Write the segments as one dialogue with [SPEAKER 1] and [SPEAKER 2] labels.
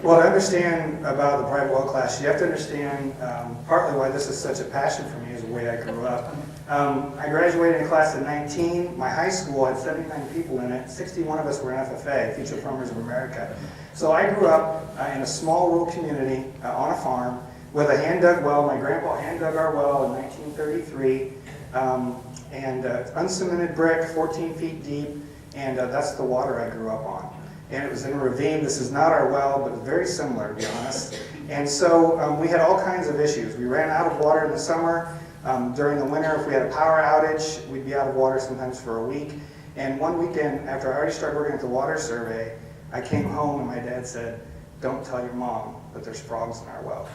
[SPEAKER 1] Well, to understand about the private well class, you have to understand partly why this is such a passion for me is the way I grew up. I graduated in a class of 19. My high school had 79 people in it. 61 of us were in FFA, Future Farmers of America. So I grew up in a small rural community on a farm with a hand-dug well. My grandpa hand-dug our well in 1933. And uncemented brick, 14 feet deep, and that's the water I grew up on. And it was in a ravine. This is not our well, but very similar, to be honest. And so we had all kinds of issues. We ran out of water in the summer. During the winter, if we had a power outage, we'd be out of water sometimes for a week. And one weekend, after I already started working at the water survey, I came home and my dad said, "Don't tell your mom that there's frogs in our well."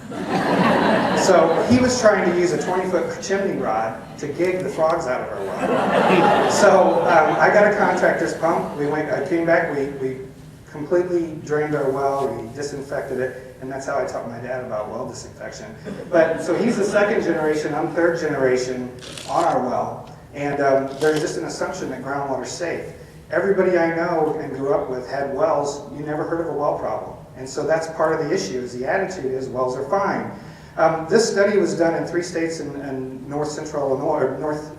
[SPEAKER 1] So he was trying to use a 20-foot chimney rod to gig the frogs out of our well. So I got a contractor's pump. I came back, we completely drained our well, we disinfected it, and that's how I taught my dad about well disinfection. But so he's the second generation, I'm third generation on our well, and there's just an assumption that groundwater's safe. Everybody I know and grew up with had wells. You never heard of a well problem. And so that's part of the issue, is the attitude is wells are fine. This study was done in 3 states in north central Illinois, or north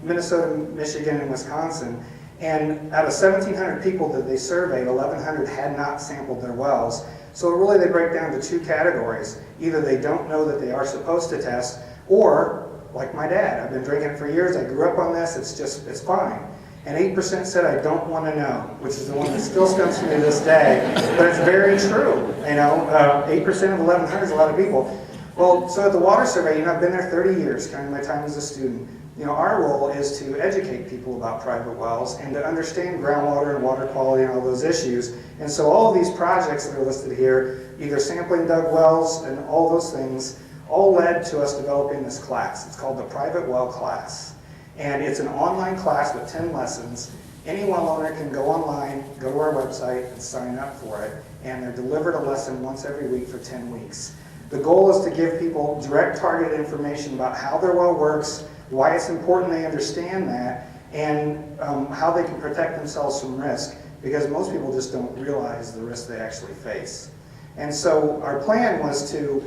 [SPEAKER 1] Minnesota, Michigan, and Wisconsin. And out of 1,700 people that they surveyed, 1,100 had not sampled their wells. So really they break down to 2 categories. Either they don't know that they are supposed to test, or like my dad, I've been drinking it for years, I grew up on this, it's fine. And 8% said, "I don't want to know," which is the one that still stumps me to this day. But it's very true. 8% of 1,100 is a lot of people. Well, so at the water survey, I've been there 30 years, counting my time as a student. Our role is to educate people about private wells and to understand groundwater and water quality and all those issues. And so all of these projects that are listed here, either sampling dug wells and all those things, all led to us developing this class. It's called the Private Well Class. And it's an online class with 10 lessons. Any well owner can go online, go to our website, and sign up for it. And they're delivered a lesson once every week for 10 weeks. The goal is to give people direct targeted information about how their well works, why it's important they understand that, and how they can protect themselves from risk, because most people just don't realize the risk they actually face. And so our plan was to,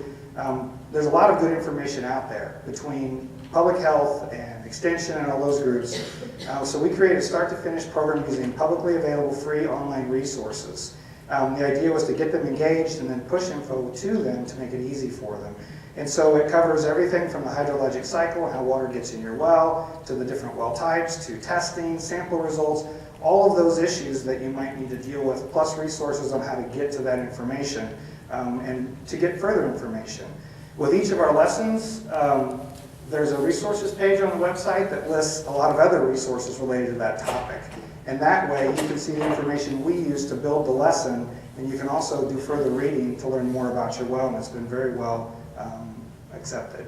[SPEAKER 1] there's a lot of good information out there between public health and extension and all those groups. So we created a start-to-finish program using publicly available free online resources. The idea was to get them engaged and then push info to them to make it easy for them. And so it covers everything from the hydrologic cycle, how water gets in your well, to the different well types, to testing, sample results, all of those issues that you might need to deal with, plus resources on how to get to that information and to get further information. With each of our lessons, there's a resources page on the website that lists a lot of other resources related to that topic. And that way you can see the information we use to build the lesson, and you can also do further reading to learn more about your well, and it's been very well accepted.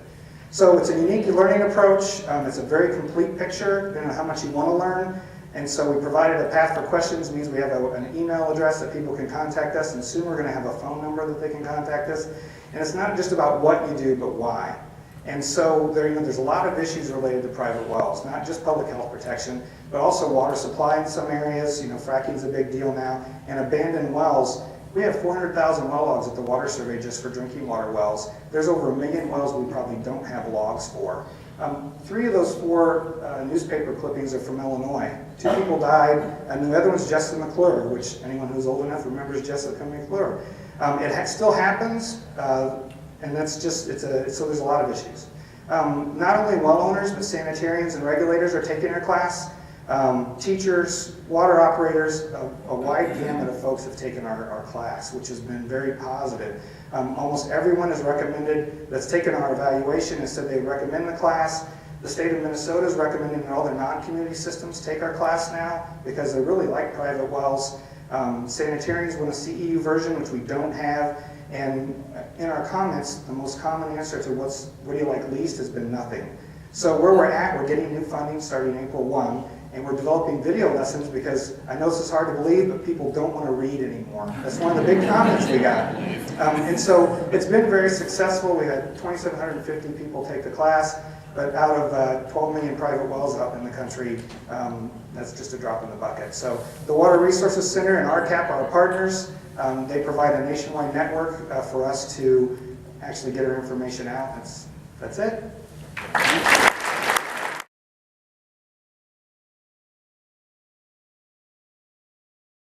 [SPEAKER 1] So it's a unique learning approach. It's a very complete picture, depending on how much you want to learn. And so we provided a path for questions, means we have an email address that people can contact us, and soon we're going to have a phone number that they can contact us. And it's not just about what you do, but why. And so there's a lot of issues related to private wells, not just public health protection, but also water supply in some areas. Fracking is a big deal now. And abandoned wells. We have 400,000 well logs at the water survey just for drinking water wells. There's over 1 million wells we probably don't have logs for. 3 of those 4 newspaper clippings are from Illinois. 2 people died, and the other one's Jessica McClure, which anyone who's old enough remembers Jessica McClure. It still happens, and that's just, so there's a lot of issues. Not only well owners, but sanitarians and regulators are taking our class. Teachers, water operators, a wide gamut of folks have taken our class, which has been very positive. Almost everyone has recommended, that's taken our evaluation and said they recommend the class. The state of Minnesota is recommending that all their non-community systems take our class now because they really like private wells. Sanitarians want a CEU version, which we don't have. And in our comments, the most common answer to what do you like least has been nothing. So where we're at, we're getting new funding starting April 1. And we're developing video lessons because I know this is hard to believe, but people don't want to read anymore. That's one of the big comments we got. And so it's been very successful. We had 2,750 people take the class, but out of 12 million private wells out in the country, that's just a drop in the bucket. So the Water Resources Center and RCAP are our partners. They provide a nationwide network for us to actually get our information out. That's it.